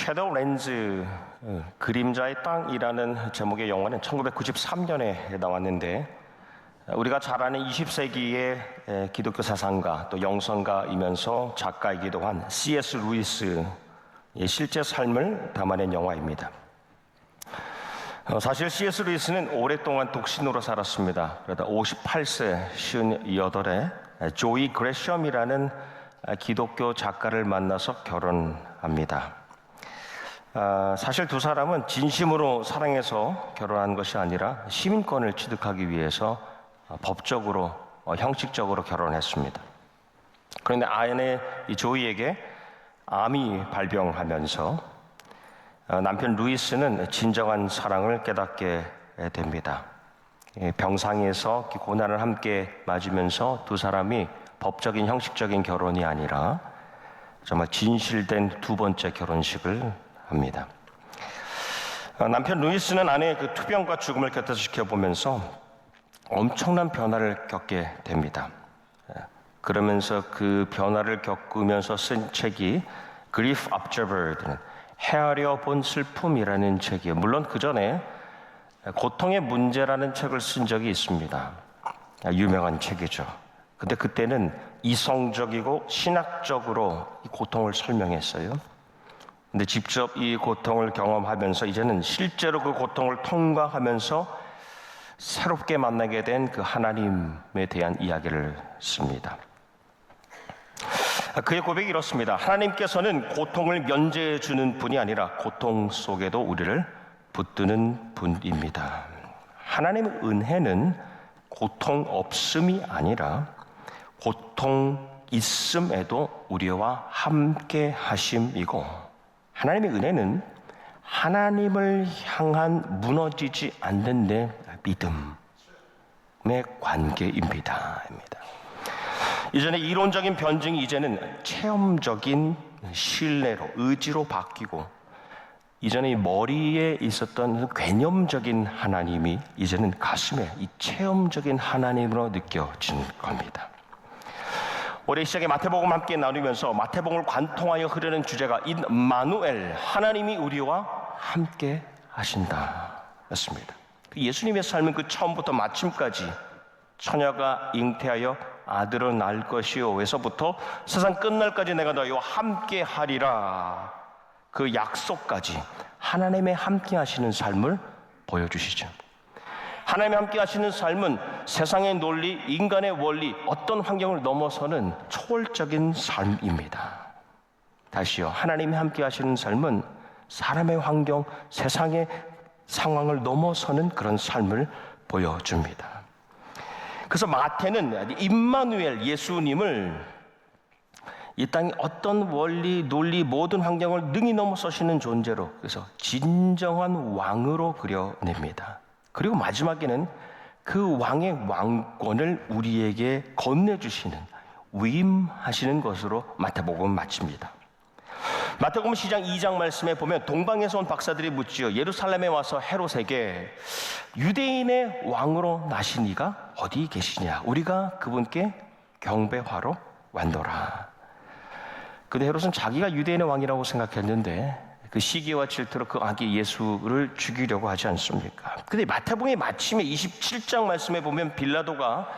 섀도우 렌즈 그림자의 땅이라는 제목의 영화는 1993년에 나왔는데 우리가 잘 아는 20세기의 기독교 사상가 또 영성가이면서 작가이기도 한 C.S. 루이스의 실제 삶을 담아낸 영화입니다. 사실 C.S. 루이스는 오랫동안 독신으로 살았습니다. 그러다 58세 58에 조이 그레셜이라는 기독교 작가를 만나서 결혼합니다. 사실 두 사람은 진심으로 사랑해서 결혼한 것이 아니라 시민권을 취득하기 위해서 법적으로 형식적으로 결혼했습니다. 그런데 아내 조이에게 암이 발병하면서 남편 루이스는 진정한 사랑을 깨닫게 됩니다. 병상에서 고난을 함께 맞으면서 두 사람이 법적인 형식적인 결혼이 아니라 정말 진실된 두 번째 결혼식을 합니다. 남편 루이스는 아내의 그 투병과 죽음을 곁에서 지켜보면서 엄청난 변화를 겪게 됩니다. 그러면서 그 변화를 겪으면서 쓴 책이 Grief Observed는 헤아려 본 슬픔이라는 책이에요. 물론 그 전에 고통의 문제라는 책을 쓴 적이 있습니다. 유명한 책이죠. 근데 그때는 이성적이고 신학적으로 이 고통을 설명했어요. 근데 직접 이 고통을 경험하면서 이제는 실제로 그 고통을 통과하면서 새롭게 만나게 된 그 하나님에 대한 이야기를 씁니다. 그의 고백이 이렇습니다. 하나님께서는 고통을 면제해 주는 분이 아니라 고통 속에도 우리를 붙드는 분입니다. 하나님의 은혜는 고통 없음이 아니라 고통 있음에도 우리와 함께 하심이고, 하나님의 은혜는 하나님을 향한 무너지지 않는 내 믿음의 관계입니다. 이전에 이론적인 변증이 이제는 체험적인 신뢰로, 의지로 바뀌고, 이전에 머리에 있었던 개념적인 하나님이 이제는 가슴에 이 체험적인 하나님으로 느껴진 겁니다. 올해 시작에 마태복음 함께 나누면서 마태복음을 관통하여 흐르는 주제가 임마누엘, 하나님이 우리와 함께 하신다 였습니다. 예수님의 삶은 그 처음부터 마침까지 처녀가 잉태하여 아들을 낳을 것이요 에서부터 세상 끝날까지 내가 너희와 함께 하리라, 그 약속까지 하나님의 함께 하시는 삶을 보여주시죠. 하나님이 함께 하시는 삶은 세상의 논리, 인간의 원리, 어떤 환경을 넘어서는 초월적인 삶입니다. 다시요, 하나님이 함께 하시는 삶은 사람의 환경, 세상의 상황을 넘어서는 그런 삶을 보여줍니다. 그래서 마태는 임마누엘, 예수님을 이 땅의 어떤 원리, 논리, 모든 환경을 능히 넘어서시는 존재로, 그래서 진정한 왕으로 그려냅니다. 그리고 마지막에는 그 왕의 왕권을 우리에게 건네주시는, 위임하시는 것으로 마태복음은 마칩니다. 마태복음 시장 2장 말씀에 보면 동방에서 온 박사들이 묻지요. 예루살렘에 와서 헤롯에게 유대인의 왕으로 나신 이가 어디 계시냐? 우리가 그분께 경배하러 왔노라. 근데 헤롯은 자기가 유대인의 왕이라고 생각했는데 그 시기와 질투로 그 아기 예수를 죽이려고 하지 않습니까? 근데 마태복음의 마침에 27장 말씀에 보면 빌라도가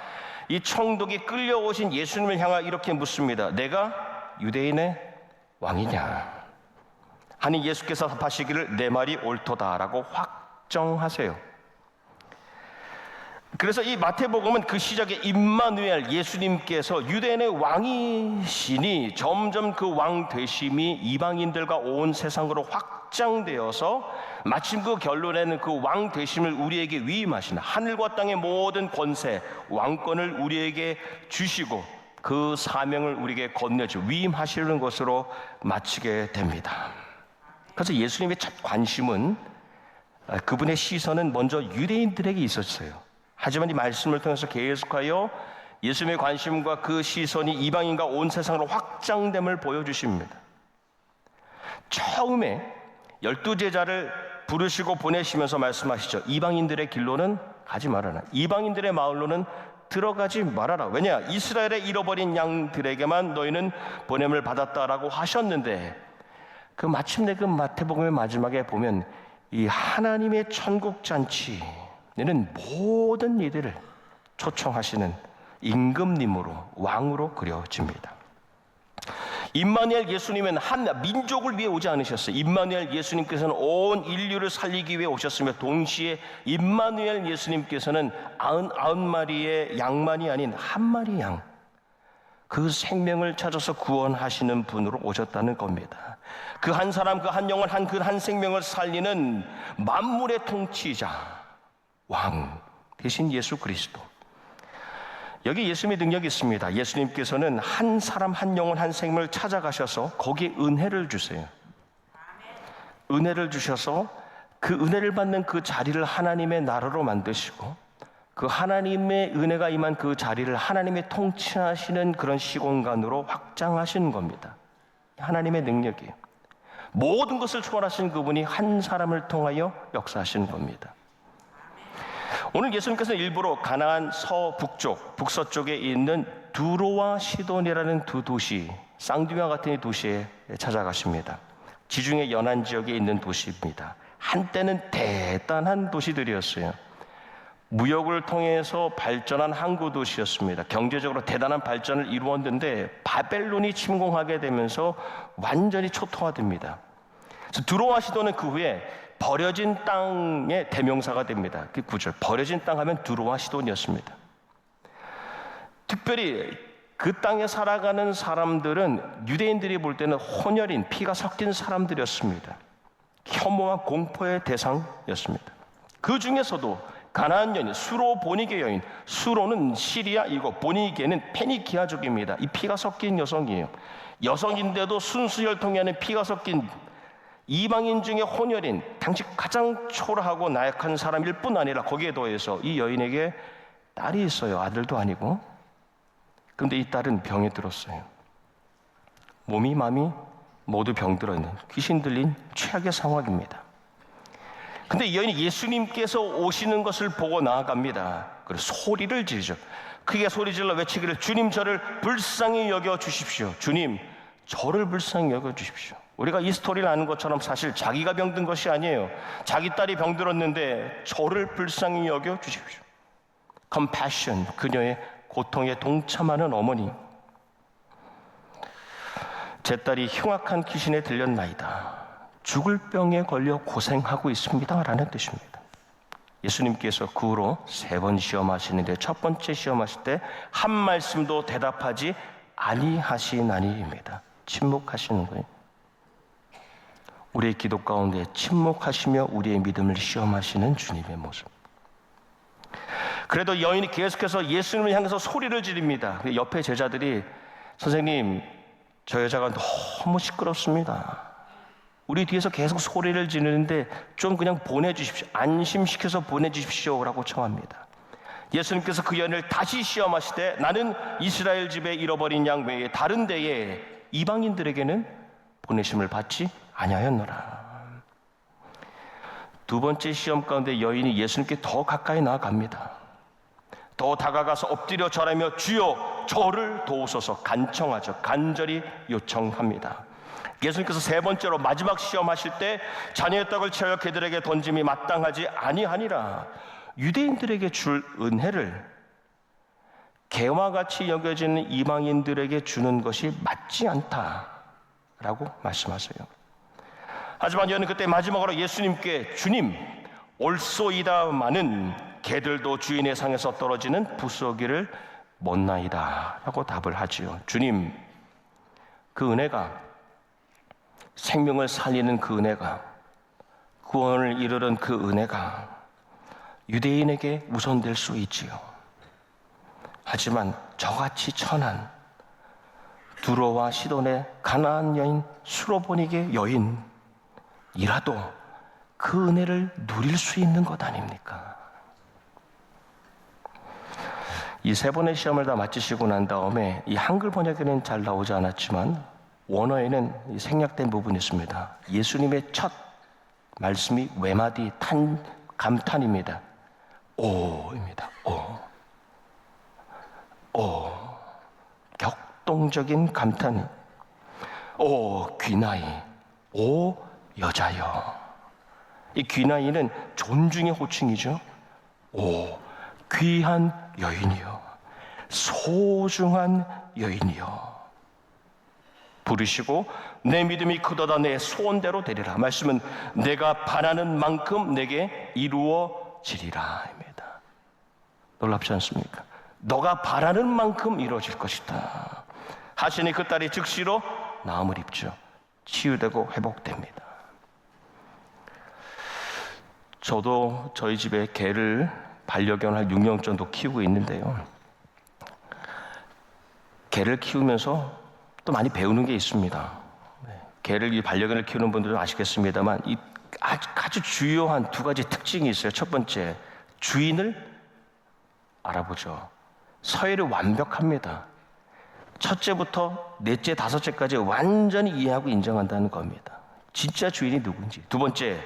이 총독이 끌려오신 예수님을 향하여 이렇게 묻습니다. 내가 유대인의 왕이냐? 하니 예수께서 답하시기를 내 말이 옳도다라고 확정하세요. 그래서 이 마태복음은 그 시작에 임마누엘, 예수님께서 유대인의 왕이시니 점점 그 왕 되심이 이방인들과 온 세상으로 확장되어서 마침 그 결론에는 그 왕 되심을 우리에게 위임하시는, 하늘과 땅의 모든 권세, 왕권을 우리에게 주시고 그 사명을 우리에게 건네주 위임하시는 것으로 마치게 됩니다. 그래서 예수님의 첫 관심은, 그분의 시선은 먼저 유대인들에게 있었어요. 하지만 이 말씀을 통해서 계속하여 예수님의 관심과 그 시선이 이방인과 온 세상으로 확장됨을 보여주십니다. 처음에 12제자를 부르시고 보내시면서 말씀하시죠. 이방인들의 길로는 가지 말아라. 이방인들의 마을로는 들어가지 말아라. 왜냐? 이스라엘의 잃어버린 양들에게만 너희는 보냄을 받았다라고 하셨는데 그 마침내 그 마태복음의 마지막에 보면 이 하나님의 천국 잔치에는 모든 이들을 초청하시는 임금님으로 왕으로 그려집니다. 임마누엘 예수님은 한 민족을 위해 오지 않으셨어요. 임마누엘 예수님께서는 온 인류를 살리기 위해 오셨으며 동시에 임마누엘 예수님께서는 99마리의 양만이 아닌 한 마리 양, 그 생명을 찾아서 구원하시는 분으로 오셨다는 겁니다. 그 한 사람, 그 한 영혼, 그 한 생명을 살리는 만물의 통치자, 왕 대신 예수 그리스도. 여기 예수님의 능력이 있습니다. 예수님께서는 한 사람, 한 영혼, 한 생명을 찾아가셔서 거기에 은혜를 주세요. 은혜를 주셔서 그 은혜를 받는 그 자리를 하나님의 나라로 만드시고 그 하나님의 은혜가 임한 그 자리를 하나님의 통치하시는 그런 시공간으로 확장하시는 겁니다. 하나님의 능력이에요. 모든 것을 초월하신 그분이 한 사람을 통하여 역사하시는 겁니다. 오늘 예수님께서는 일부러 가나안 서북쪽, 북서쪽에 있는 두로와 시돈이라는 두 도시, 쌍두와 같은 이 도시에 찾아가십니다. 지중해 연안 지역에 있는 도시입니다. 한때는 대단한 도시들이었어요. 무역을 통해서 발전한 항구 도시였습니다. 경제적으로 대단한 발전을 이루었는데 바벨론이 침공하게 되면서 완전히 초토화됩니다. 그래서 두로와 시돈은 그 후에 버려진 땅의 대명사가 됩니다. 그 구절, 버려진 땅 하면 두로와 시돈이었습니다. 특별히 그 땅에 살아가는 사람들은 유대인들이 볼 때는 혼혈인, 피가 섞인 사람들이었습니다. 혐오와 공포의 대상이었습니다. 그 중에서도 가나안 여인, 수로 보니게 여인, 수로는 시리아이고 보니게는 페니키아족입니다. 이 피가 섞인 여성이에요. 여성인데도 순수혈통이 아닌 피가 섞인 이방인 중에 혼혈인, 당시 가장 초라하고 나약한 사람일 뿐 아니라 거기에 더해서 이 여인에게 딸이 있어요. 아들도 아니고. 그런데 이 딸은 병에 들었어요. 몸이 마음이 모두 병들어 있는, 귀신 들린 최악의 상황입니다. 근데 이 여인이 예수님께서 오시는 것을 보고 나아갑니다. 그래서 소리를 지르죠. 크게 소리질러 외치기를, 주님 저를 불쌍히 여겨 주십시오. 주님 저를 불쌍히 여겨 주십시오. 우리가 이 스토리를 아는 것처럼 사실 자기가 병든 것이 아니에요. 자기 딸이 병들었는데 저를 불쌍히 여겨 주십시오. compassion, 그녀의 고통에 동참하는 어머니. 제 딸이 흉악한 귀신에 들렸나이다. 죽을 병에 걸려 고생하고 있습니다 라는 뜻입니다. 예수님께서 그 후로 3번 시험하시는데 첫 번째 시험하실 때 한 말씀도 대답하지 아니하시나니입니다. 침묵하시는 거예요. 우리의 기도 가운데 침묵하시며 우리의 믿음을 시험하시는 주님의 모습. 그래도 여인이 계속해서 예수님을 향해서 소리를 지릅니다. 옆에 제자들이, 선생님 저 여자가 너무 시끄럽습니다. 우리 뒤에서 계속 소리를 지르는데 좀 그냥 보내주십시오. 안심시켜서 보내주십시오 라고 청합니다. 예수님께서 그 여인을 다시 시험하시되 나는 이스라엘 집에 잃어버린 양 외에 다른 데에 이방인들에게는 보내심을 받지 아니하였노라. 두 번째 시험 가운데 여인이 예수님께 더 가까이 나아갑니다. 더 다가가서 엎드려 절하며 주여 저를 도우소서 간청하죠. 간절히 요청합니다. 예수님께서 3번째로 마지막 시험하실 때 자녀의 떡을 채워 그들에게 던짐이 마땅하지 아니하니라. 유대인들에게 줄 은혜를 개와 같이 여겨지는 이방인들에게 주는 것이 맞지 않다라고 말씀하세요. 하지만 여인은 그때 마지막으로 예수님께 주님 옳소이다마는 개들도 주인의 상에서 떨어지는 부스러기를 못나이다 라고 답을 하지요. 주님, 그 은혜가, 생명을 살리는 그 은혜가, 구원을 이루는 그 은혜가 유대인에게 우선될 수 있지요. 하지만 저같이 천한 두로와 시돈의 가나안 여인, 수로보니게 여인이라도 그 은혜를 누릴 수 있는 것 아닙니까? 이 3번의 시험을 다 마치시고 난 다음에 이 한글 번역에는 잘 나오지 않았지만 원어에는 생략된 부분이 있습니다. 예수님의 첫 말씀이 외마디 감탄입니다. 오입니다. 격동적인 감탄이. 오 귀나이, 오 여자여. 이 귀나이는 존중의 호칭이죠. 오 귀한 여인이여, 소중한 여인이여. 부르시고 내 믿음이 크도다 내 소원대로 되리라. 말씀은 내가 바라는 만큼 내게 이루어지리라 입니다. 놀랍지 않습니까? 너가 바라는 만큼 이루어질 것이다 하시니 그 딸이 즉시로 나음을 입죠. 치유되고 회복됩니다. 저도 저희 집에 개를 반려견 한 6년 정도 키우고 있는데요, 개를 키우면서 또 많이 배우는 게 있습니다. 개를, 이 반려견을 키우는 분들은 아시겠습니다만 이 아주 주요한 두 가지 특징이 있어요. 첫 번째, 주인을 알아보죠. 서열이 완벽합니다. 첫째부터 넷째, 다섯째까지 완전히 이해하고 인정한다는 겁니다. 진짜 주인이 누군지. 두 번째,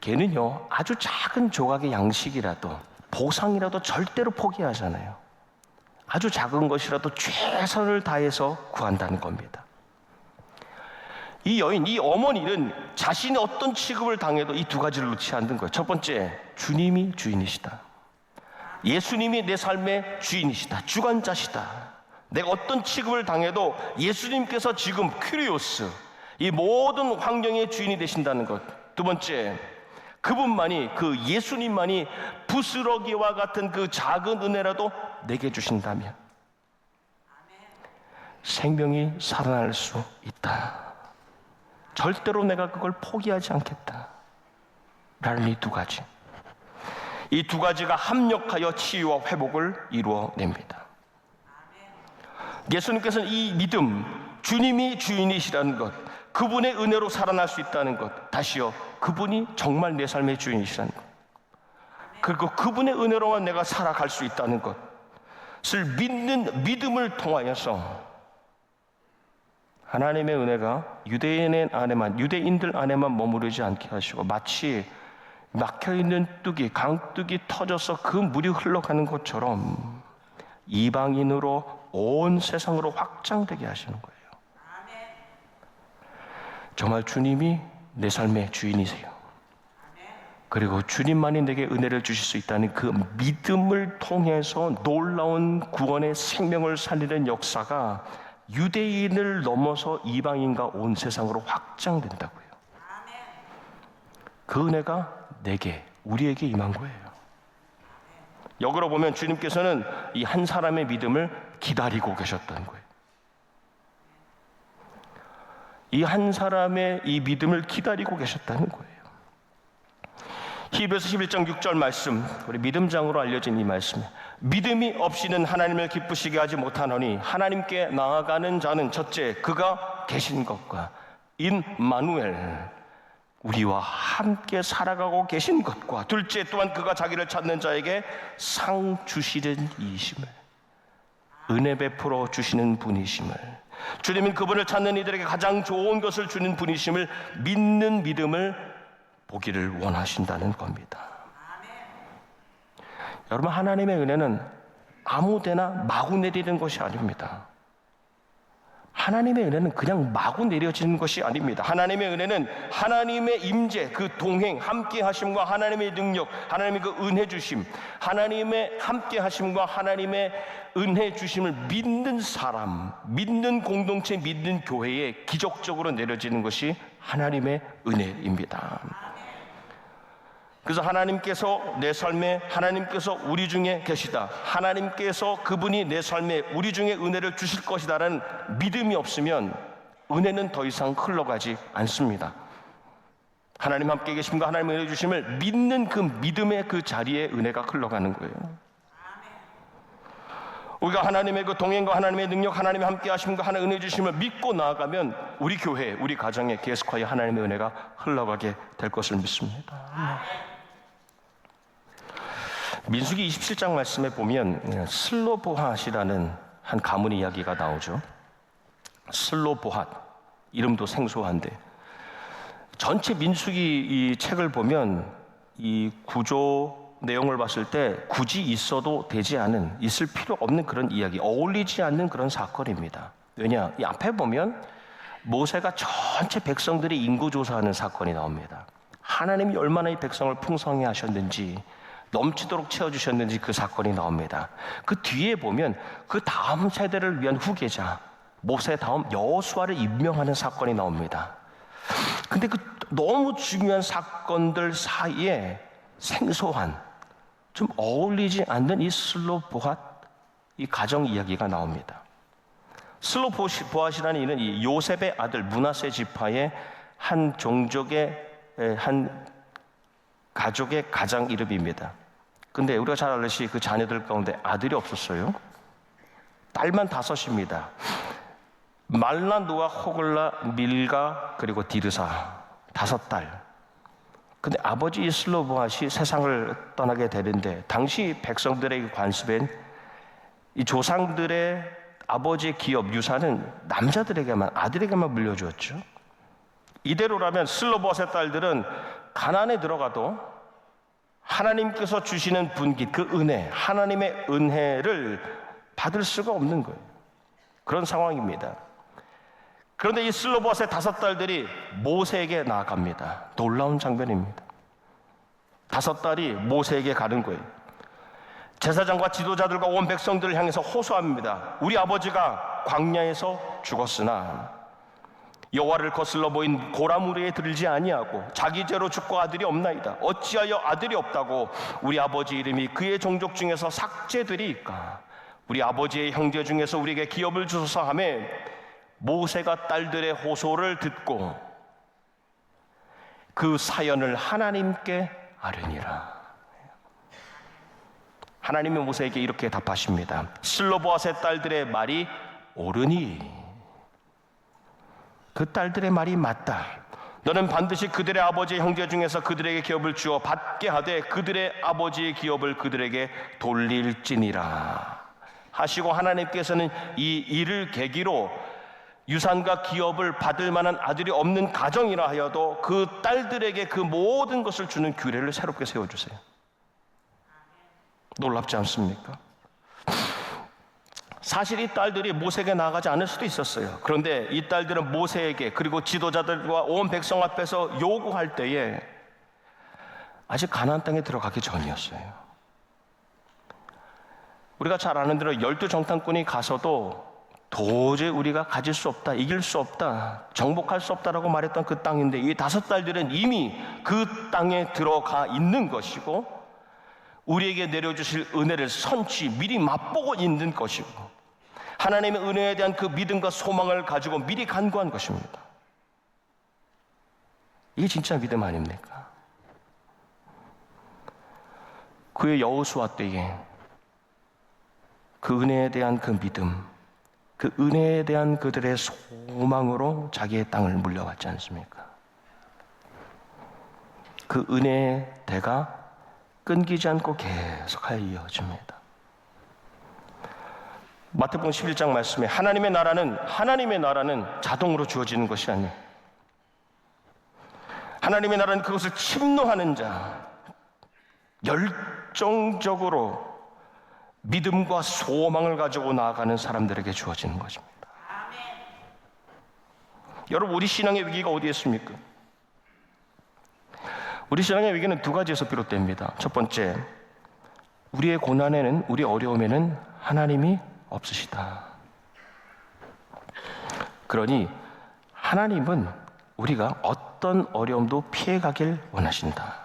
개는요 아주 작은 조각의 양식이라도, 보상이라도 절대로 포기하잖아요. 아주 작은 것이라도 최선을 다해서 구한다는 겁니다. 이 여인, 이 어머니는 자신이 어떤 취급을 당해도 이 두 가지를 놓지 않는 거예요. 첫 번째, 주님이 주인이시다. 예수님이 내 삶의 주인이시다. 주관자시다. 내가 어떤 취급을 당해도 예수님께서 지금 큐리오스, 이 모든 환경의 주인이 되신다는 것. 두 번째, 그분만이, 그 예수님만이 부스러기와 같은 그 작은 은혜라도 내게 주신다면 생명이 살아날 수 있다. 절대로 내가 그걸 포기하지 않겠다 라는 이 두 가지. 이 두 가지가 합력하여 치유와 회복을 이루어냅니다. 예수님께서는 이 믿음, 주님이 주인이시라는 것, 그분의 은혜로 살아날 수 있다는 것, 다시요, 그분이 정말 내 삶의 주인이시라는 것, 그리고 그분의 은혜로만 내가 살아갈 수 있다는 것을 믿는 믿음을 통하여서 하나님의 은혜가 유대인들 안에만 머무르지 않게 하시고, 마치 막혀있는 뚝이, 강뚝이 터져서 그 물이 흘러가는 것처럼 이방인으로 온 세상으로 확장되게 하시는 거예요. 정말 주님이 내 삶의 주인이세요. 그리고 주님만이 내게 은혜를 주실 수 있다는 그 믿음을 통해서 놀라운 구원의 생명을 살리는 역사가 유대인을 넘어서 이방인과 온 세상으로 확장된다고요. 그 은혜가 내게, 우리에게 임한 거예요. 역으로 보면 주님께서는 이 한 사람의 믿음을 기다리고 계셨다는 거예요. 이 한 사람의 이 믿음을 기다리고 계셨다는 거예요. 히브리서 11장 6절 말씀, 우리 믿음장으로 알려진 이 말씀. 믿음이 없이는 하나님을 기쁘시게 하지 못하노니 하나님께 나아가는 자는 첫째, 그가 계신 것과 임마누엘, 우리와 함께 살아가고 계신 것과, 둘째, 또한 그가 자기를 찾는 자에게 상 주시는 이심을, 은혜 베풀어 주시는 분이심을, 주님은 그분을 찾는 이들에게 가장 좋은 것을 주는 분이심을 믿는 믿음을 보기를 원하신다는 겁니다. 여러분, 하나님의 은혜는 아무데나 마구 내리는 것이 아닙니다. 하나님의 은혜는 그냥 마구 내려지는 것이 아닙니다. 하나님의 은혜는 하나님의 임재, 그 동행, 함께 하심과 하나님의 능력, 하나님의 그 은혜 주심, 하나님의 함께 하심과 하나님의 은혜 주심을 믿는 사람, 믿는 공동체, 믿는 교회에 기적적으로 내려지는 것이 하나님의 은혜입니다. 그래서 하나님께서 내 삶에, 하나님께서 우리 중에 계시다, 하나님께서 그분이 내 삶에 우리 중에 은혜를 주실 것이다라는 믿음이 없으면 은혜는 더 이상 흘러가지 않습니다. 하나님 함께 계심과 하나님의 은혜 주심을 믿는 그 믿음의 그 자리에 은혜가 흘러가는 거예요. 우리가 하나님의 그 동행과 하나님의 능력, 하나님의 함께 하심과 하나님의 은혜 주심을 믿고 나아가면 우리 교회, 우리 가정에 계속하여 하나님의 은혜가 흘러가게 될 것을 믿습니다. 민수기 27장 말씀에 보면 슬로보핫이라는 한 가문 이야기가 나오죠. 슬로보핫, 이름도 생소한데 전체 민수기 이 책을 보면 이 구조 내용을 봤을 때 굳이 있어도 되지 않은, 있을 필요 없는 그런 이야기, 어울리지 않는 그런 사건입니다. 왜냐? 이 앞에 보면 모세가 전체 백성들이 인구조사하는 사건이 나옵니다. 하나님이 얼마나 이 백성을 풍성히 하셨는지, 넘치도록 채워주셨는지 그 사건이 나옵니다. 그 뒤에 보면 그 다음 세대를 위한 후계자, 모세 다음 여호수아를 임명하는 사건이 나옵니다. 근데 그 너무 중요한 사건들 사이에 생소한, 좀 어울리지 않는 이 슬로보앗, 이 가정 이야기가 나옵니다. 슬로보앗이라는 이는 이 요셉의 아들 므낫세 지파의 한 종족의 한 가족의 가장 이름입니다. 근데 우리가 잘 알듯이 그 자녀들 가운데 아들이 없었어요. 딸만 5입니다. 말라, 노아, 호글라, 밀가, 그리고 디르사 5딸. 근데 아버지 슬로보앗이 세상을 떠나게 되는데, 당시 백성들의 관습엔 이 조상들의 아버지의 기업, 유산은 남자들에게만, 아들에게만 물려주었죠. 이대로라면 슬로보앗의 딸들은 가나안에 들어가도 하나님께서 주시는 분깃, 그 은혜, 하나님의 은혜를 받을 수가 없는 거예요. 그런 상황입니다. 그런데 이 슬로보앗의 5딸들이 모세에게 나아갑니다. 놀라운 장면입니다. 5딸이 모세에게 가는 거예요. 제사장과 지도자들과 온 백성들을 향해서 호소합니다. 우리 아버지가 광야에서 죽었으나 여호와를 거슬러 보인 고라무리에 들지 아니하고 자기 죄로 죽고 아들이 없나이다. 어찌하여 아들이 없다고 우리 아버지 이름이 그의 종족 중에서 삭제되리이까. 우리 아버지의 형제 중에서 우리에게 기업을 주소서 하며, 모세가 딸들의 호소를 듣고 그 사연을 하나님께 아뢰니라. 하나님이 모세에게 이렇게 답하십니다. 슬로보앗의 딸들의 말이 옳으니, 그 딸들의 말이 맞다. 너는 반드시 그들의 아버지의 형제 중에서 그들에게 기업을 주어 받게 하되 그들의 아버지의 기업을 그들에게 돌릴지니라 하시고, 하나님께서는 이 일을 계기로 유산과 기업을 받을 만한 아들이 없는 가정이라 하여도 그 딸들에게 그 모든 것을 주는 규례를 새롭게 세워주세요. 놀랍지 않습니까? 사실 이 딸들이 모세에게 나아가지 않을 수도 있었어요. 그런데 이 딸들은 모세에게, 그리고 지도자들과 온 백성 앞에서 요구할 때에 아직 가나안 땅에 들어가기 전이었어요. 우리가 잘 아는 대로 12정탐꾼이 가서도 도저히 우리가 가질 수 없다, 이길 수 없다, 정복할 수 없다라고 말했던 그 땅인데, 이 5딸들은 이미 그 땅에 들어가 있는 것이고 우리에게 내려주실 은혜를 선취 미리 맛보고 있는 것이고, 하나님의 은혜에 대한 그 믿음과 소망을 가지고 미리 간구한 것입니다. 이게 진짜 믿음 아닙니까? 그의 여호수아 때에 그 은혜에 대한 그 믿음, 그 은혜에 대한 그들의 소망으로 자기의 땅을 물려받지 않습니까? 그 은혜의 대가 끊기지 않고 계속하여 이어집니다. 마태복음 11장 말씀에 하나님의 나라는 자동으로 주어지는 것이 아니에요. 하나님의 나라는 그것을 침노하는 자, 열정적으로 믿음과 소망을 가지고 나아가는 사람들에게 주어지는 것입니다. 여러분, 우리 신앙의 위기가 어디에 있습니까? 우리 신앙의 위기는 2가지에서 비롯됩니다. 첫 번째, 우리의 고난에는, 우리 어려움에는 하나님이 없으시다. 그러니 하나님은 우리가 어떤 어려움도 피해가길 원하신다.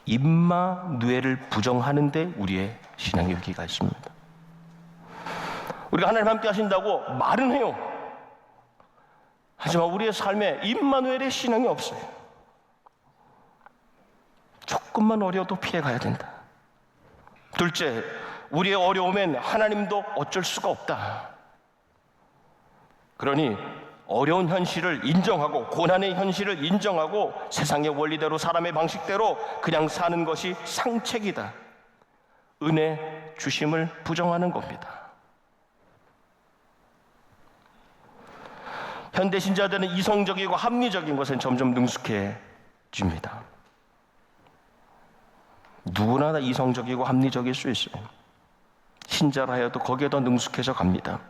임마누엘을 부정하는데 우리의 신앙의 위기가 있습니다. 우리가 하나님 함께 하신다고 말은 해요. 하지만 우리의 삶에 임마누엘의 신앙이 없어요. 조금만 어려워도 피해가야 된다. 둘째, 우리의 어려움엔 하나님도 어쩔 수가 없다. 그러니 어려운 현실을 인정하고, 고난의 현실을 인정하고, 세상의 원리대로, 사람의 방식대로 그냥 사는 것이 상책이다. 은혜 주심을 부정하는 겁니다. 현대 신자들은 이성적이고 합리적인 것은 점점 능숙해집니다. 누구나 다 이성적이고 합리적일 수 있어요. 신자라 해도 거기에 더 능숙해져 갑니다.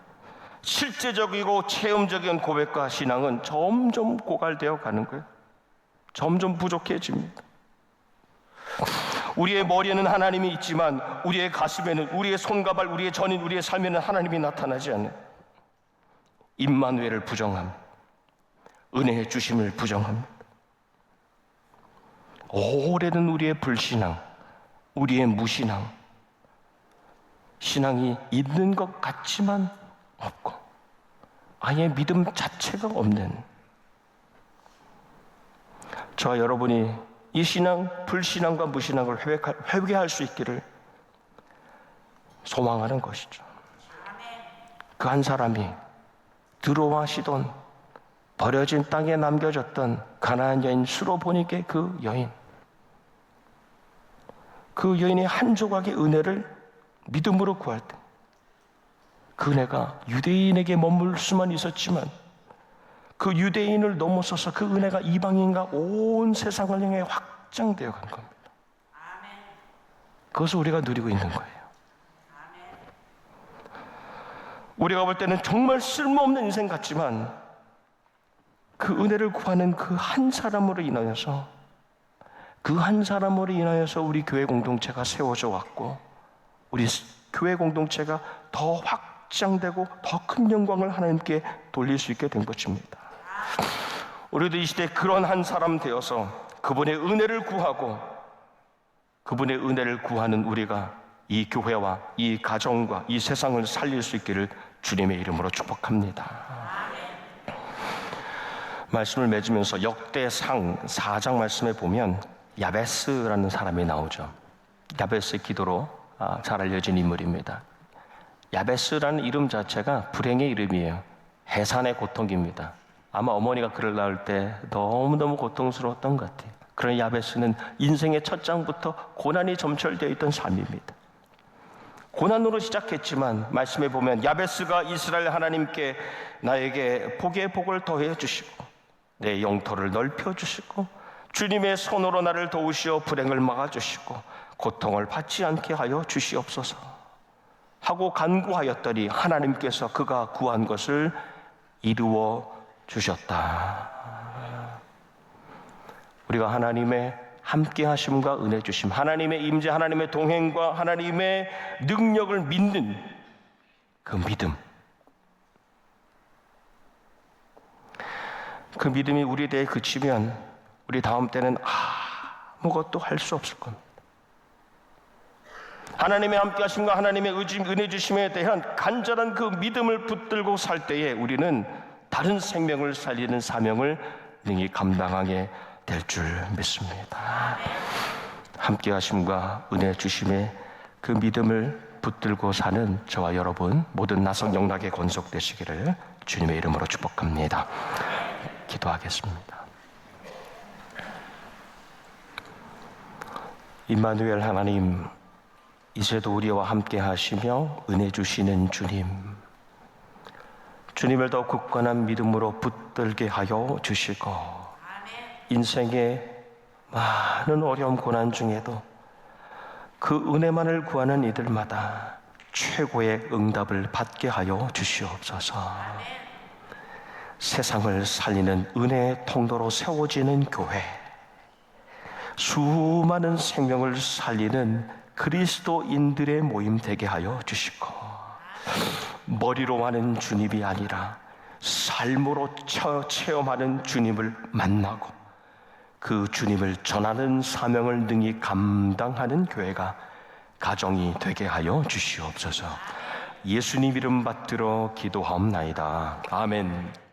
실제적이고 체험적인 고백과 신앙은 점점 고갈되어 가는 거예요. 점점 부족해집니다. 우리의 머리에는 하나님이 있지만 우리의 가슴에는, 우리의 손과 발, 우리의 전인, 우리의 삶에는 하나님이 나타나지 않는, 임마누엘을 부정합니다. 은혜의 주심을 부정합니다. 오래된 우리의 불신앙, 우리의 무신앙, 신앙이 있는 것 같지만 없고 아예 믿음 자체가 없는, 저와 여러분이 이 신앙, 불신앙과 무신앙을 회개할 수 있기를 소망하는 것이죠. 그 한 사람이 드로와 시돈, 버려진 땅에 남겨졌던 가나안 여인 수로보니게 그 여인의 한 조각의 은혜를 믿음으로 구할 때, 그 은혜가 유대인에게 머물 수만 있었지만 그 유대인을 넘어서서 그 은혜가 이방인과 온 세상을 향해 확장되어 간 겁니다. 그것을 우리가 누리고 있는 거예요. 우리가 볼 때는 정말 쓸모없는 인생 같지만 그 은혜를 구하는 그 한 사람으로 인하여서, 그 한 사람으로 인하여서 우리 교회 공동체가 세워져 왔고, 우리 교회 공동체가 더 확장되고 더 큰 영광을 하나님께 돌릴 수 있게 된 것입니다. 우리도 이 시대에 그런 한 사람 되어서 그분의 은혜를 구하고, 그분의 은혜를 구하는 우리가 이 교회와 이 가정과 이 세상을 살릴 수 있기를 주님의 이름으로 축복합니다. 말씀을 맺으면서 역대상 4장 말씀에 보면 야베스라는 사람이 나오죠. 야베스의 기도로 잘 알려진 인물입니다. 야베스라는 이름 자체가 불행의 이름이에요. 해산의 고통입니다. 아마 어머니가 그를 낳을 때 너무너무 고통스러웠던 것 같아요. 그런 야베스는 인생의 첫 장부터 고난이 점철되어 있던 삶입니다. 고난으로 시작했지만 말씀에 보면 야베스가 이스라엘 하나님께 나에게 복의 복을 더해 주시고 내 영토를 넓혀 주시고 주님의 손으로 나를 도우시어 불행을 막아 주시고 고통을 받지 않게 하여 주시옵소서 하고 간구하였더니 하나님께서 그가 구한 것을 이루어 주셨다. 우리가 하나님의 함께 하심과 은혜 주심, 하나님의 임재, 하나님의 동행과 하나님의 능력을 믿는 그 믿음, 그 믿음이 우리에 대해 그치면 우리 다음 때는 아무것도 할 수 없을 겁니다. 하나님의 함께 하심과 하나님의 은혜 주심에 대한 간절한 그 믿음을 붙들고 살 때에 우리는 다른 생명을 살리는 사명을 능히 감당하게 될 줄 믿습니다. 함께 하심과 은혜 주심에 그 믿음을 붙들고 사는 저와 여러분 모든 나성 영락에 건속되시기를 주님의 이름으로 축복합니다. 기도하겠습니다. 임마누엘 하나님, 이제도 우리와 함께 하시며 은혜 주시는 주님, 주님을 더 굳건한 믿음으로 붙들게 하여 주시고 인생의 많은 어려움 고난 중에도 그 은혜만을 구하는 이들마다 최고의 응답을 받게 하여 주시옵소서. 세상을 살리는 은혜의 통로로 세워지는 교회, 수많은 생명을 살리는 그리스도인들의 모임 되게 하여 주시고 머리로 하는 주님이 아니라 삶으로 체험하는 주님을 만나고 그 주님을 전하는 사명을 능히 감당하는 교회가 가정이 되게 하여 주시옵소서. 예수님 이름 받들어 기도하옵나이다. 아멘.